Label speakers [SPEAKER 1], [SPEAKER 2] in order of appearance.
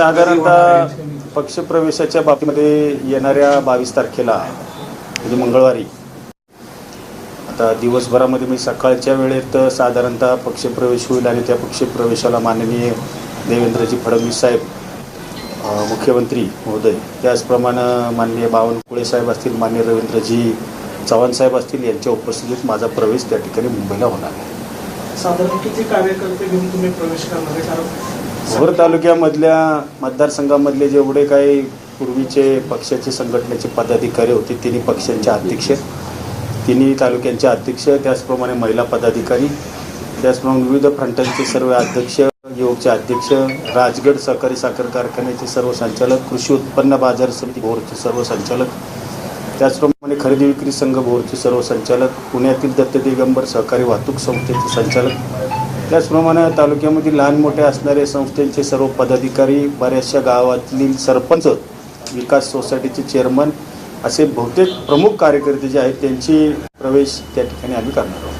[SPEAKER 1] साधारणतः पक्षप्रवेशाच्या बाबतीमध्ये येणाऱ्या 22 तारखेला म्हणजे मंगळवारी आता दिवसभरामध्ये मी सकाळच्या वेळेत साधारणतः पक्षप्रवेश होईल आणि त्या पक्षप्रवेशाला माननीय देवेंद्रजी फडणवीस साहेब मुख्यमंत्री महोदय, त्याचप्रमाणे माननीय बावनकुळे साहेब असतील, माननीय रवींद्रजी चव्हाण साहेब असतील, यांच्या उपस्थितीत माझा प्रवेश त्या ठिकाणी मुंबईला होणार आहे.
[SPEAKER 2] साधारण किती कार्यकर्ते घेऊन तुम्ही प्रवेश करणार आहे? कारण
[SPEAKER 1] भोर तालुक्यामधल्या मतदारसंघामधले जेवढे काही पूर्वीचे पक्षाचे संघटनेचे पदाधिकारी होते तिन्ही पक्षांचे अध्यक्ष, तिन्ही तालुक्यांचे अध्यक्ष, त्याचप्रमाणे महिला पदाधिकारी, त्याचप्रमाणे विविध फ्रंटांचे सर्व अध्यक्ष, युवकचे अध्यक्ष, राजगड सहकारी साखर कारखान्याचे सर्व संचालक, कृषी उत्पन्न बाजार समिती भोरचे सर्व संचालक, त्याचप्रमाणे खरेदी विक्री संघ भोरचे सर्व संचालक, पुण्यातील दत्त दिगंबर सहकारी वाहतूक संस्थेचे संचालक, त्याचप्रमाणे तालुक्यामध्ये लहान मोठे असणारे संस्थेचे सर्व पदाधिकारी, बऱ्याचशा गावातील सरपंच, विकास सोसायटीचे चेअरमन असे बहुतेक प्रमुख कार्यकर्ते जे आहेत त्यांची प्रवेश त्या ठिकाणी आम्ही करणार आहोत.